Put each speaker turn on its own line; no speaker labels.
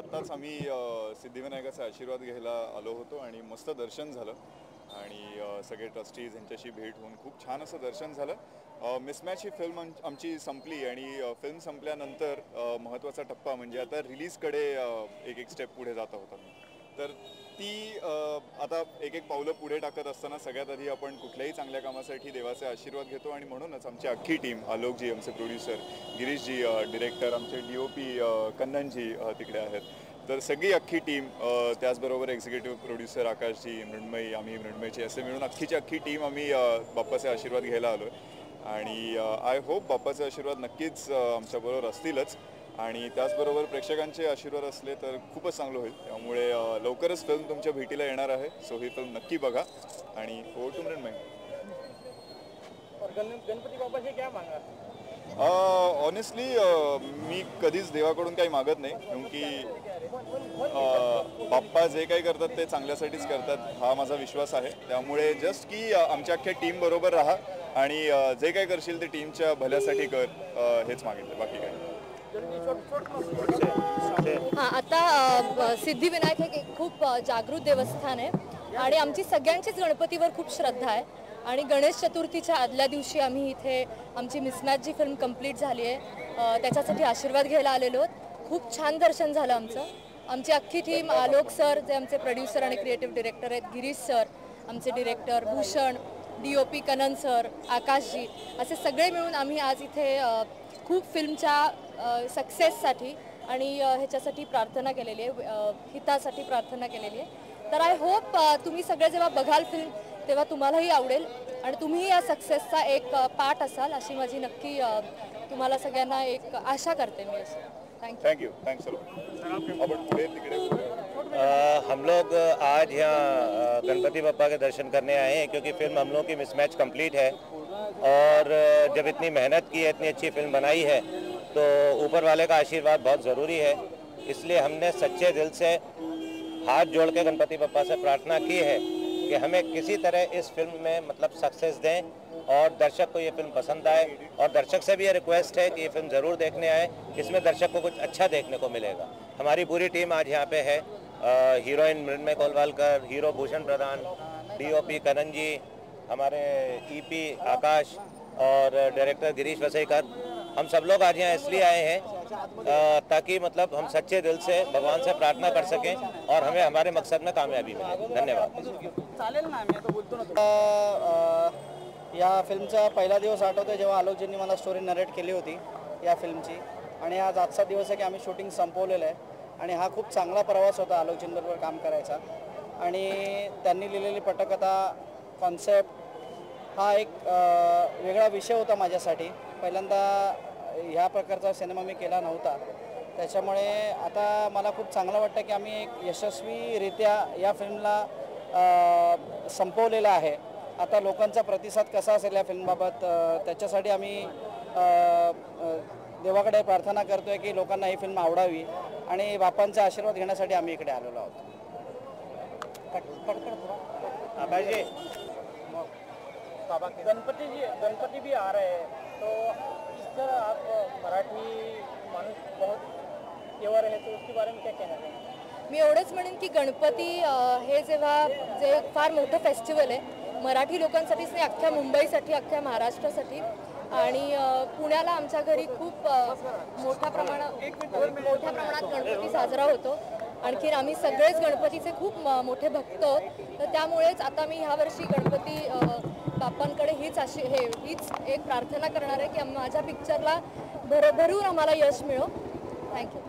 आत्ताच आम्ही सिद्धिविनायकाचा आशीर्वाद घ्यायला आलो होतो आणि मस्त दर्शन झालं आणि सगळे ट्रस्टीज यांच्याशी भेट होऊन खूप छान असं दर्शन झालं. मिसमॅच ही फिल्म आमची संपली आणि फिल्म संपल्यानंतर महत्त्वाचा टप्पा म्हणजे आता रिलीजकडे एक एक स्टेप पुढे जात होता मी. तर ती आता एक एक पावलं पुढे टाकत असताना सगळ्यात आधी आपण कुठल्याही चांगल्या कामासाठी देवाचे आशीर्वाद घेतो आणि म्हणूनच आमची अख्खी टीम, आलोकजी आमचे प्रोड्युसर, गिरीशजी डिरेक्टर, आमचे DOP कन्ननजी तिकडे आहेत, तर सगळी अख्खी टीम, त्याचबरोबर एक्झिक्युटिव्ह प्रोड्युसर आकाशजी, मृण्मयी, आम्ही मृण्मयची असे मिळून अख्खीची अख्खी टीम आम्ही बाप्पाचे आशीर्वाद घ्यायला आलो आहे आणि आय होप बाप्पाचे आशीर्वाद नक्कीच आमच्याबरोबर असतीलच आणि त्याचबरोबर प्रेक्षकांचे आशीर्वाद असले तर खूपच चांगलं होईल. त्यामुळे लवकरच फिल्म तुमच्या भेटीला येणार आहे, सो ही फिल्म नक्की बघा आणि ओव्हर टू मृण्मयी.
गणपती बाबा से क्या मांगा?
ऑनेस्टली मी कधीच देवाकडून काही मागत नाही, क्योंकि बाप्पा जे काही करतात ते चांगल्यासाठीच करतात हा माझा विश्वास आहे. त्यामुळे जस्ट की आमच्या अख्ख्या टीम बरोबर राहा आणि जे काही करशील ते टीमच्या भल्यासाठी कर, हेच मागितलं, बाकी काही.
हां, आता सिद्धिविनायक हे खूप जागृत देवस्थान आहे आणि आमची सगळ्यांचीच गणपतीवर खूप श्रद्धा आहे आणि गणेश चतुर्थीच्या आदल्या दिवशी आम्ही इथे आमची मिसमॅच जी फिल्म कंप्लीट झाली आहे त्याच्यासाठी आशीर्वाद घ्यायला आलेलो आहोत. खूप छान दर्शन झालं आमचं. आमची अख्खी टीम, आलोक सर जे आमचे प्रोड्युसर आणि क्रिएटिव्ह डिरेक्टर आहेत, गिरीश सर आमचे director, Bhushan, DOP Kanan sir, Akashji, असे सगळे मिळून आम्ही आज इथे खूप फिल्मच्या सक्सेससाठी आणि ह्याच्यासाठी प्रार्थना केलेली आहे, हितासाठी प्रार्थना केलेली आहे. तर आय होप तुम्ही सगळे जेव्हा बघाल फिल्म तेव्हा तुम्हालाही आवडेल आणि तुम्ही या सक्सेसचा एक पार्ट असाल अशी माझी नक्की तुम्हाला सगळ्यांना एक आशा करते मी अशी.
Thank you. थैंक्स अ
हम लोग आज यहाँ गणपति बप्पा के दर्शन करने आए हैं क्योंकि फिल्म हम लोग की मिसमैच कंप्लीट है और जब इतनी मेहनत की है, इतनी अच्छी फिल्म बनाई है तो ऊपर वाले का आशीर्वाद बहुत ज़रूरी है. इसलिए हमने सच्चे दिल से हाथ जोड़ के गणपति बप्पा से प्रार्थना की है कि हमें किसी तरह इस फिल्म में मतलब सक्सेस दें और दर्शक को ये फिल्म पसंद आए. और दर्शक से भी ये रिक्वेस्ट है कि ये फिल्म ज़रूर देखने आए, इसमें दर्शक को कुछ अच्छा देखने को मिलेगा. हमारी पूरी टीम आज यहाँ पे है. हीरोइन मृण्मयी कोलवालकर, हीरो भूषण प्रधान, DOP कनन जी, हमारे EP आकाश और डायरेक्टर गिरीश वसईकर. हम सब लोग आज यहाँ इसलिए आए हैं ताकि मतलब हम सच्चे दिल से भगवान से प्रार्थना कर सकें और हमें हमारे मकसद में कामयाबी मिले. धन्यवाद.
चालेल ना, मी आता बोलतो ना.
या फिल्मचा पहिला दिवस आठवतो जेव्हा आलोकजींनी मला स्टोरी नरेट केली होती या फिल्मची आणि आज आजचा दिवस आहे की आम्ही शूटिंग संपवलेलं आहे आणि हा खूप चांगला प्रवास होता आलोकजींबरोबर काम करायचा आणि त्यांनी लिहिलेली पटकथा, कॉन्सेप्ट हा एक वेगळा विषय होता माझ्यासाठी. पहिल्यांदा ह्या प्रकारचा सिनेमा मी केला नव्हता, त्याच्यामुळे आता मला खूप चांगलं वाटतं की आम्ही एक यशस्वीरित्या या फिल्मला संपवलेला आहे. आता लोकांचा प्रतिसाद कसा असेल या फिल्मबाबत त्याच्यासाठी आम्ही देवाकडे प्रार्थना करतो आहे की लोकांना ही फिल्म आवडावी आणि बापांचा आशीर्वाद घेण्यासाठी आम्ही इकडे आलेलो आहोत.
गणपति भी आ रहे हैं तो इस तरह आप मराठी मानुस बहुत तेवर है तो उसके बारे में क्या कहना चाहेंगे?
मी एवढंच म्हणेन की गणपती हे जे फार मोठं फेस्टिवल आहे मराठी लोकांसाठीच नाही, अख्ख्या मुंबईसाठी, अख्ख्या महाराष्ट्रासाठी आणि पुण्याला आमच्या घरी खूप मोठ्या प्रमाणात गणपती साजरा होतो. आणखी आम्ही सगळेच गणपतीचे खूप मोठे भक्त आहोत. तर त्यामुळेच आता मी ह्यावर्षी गणपती बाप्पांकडे हीच एक प्रार्थना करणार आहे की माझ्या पिक्चरला भरभरून आम्हाला यश मिळो. थँक्यू.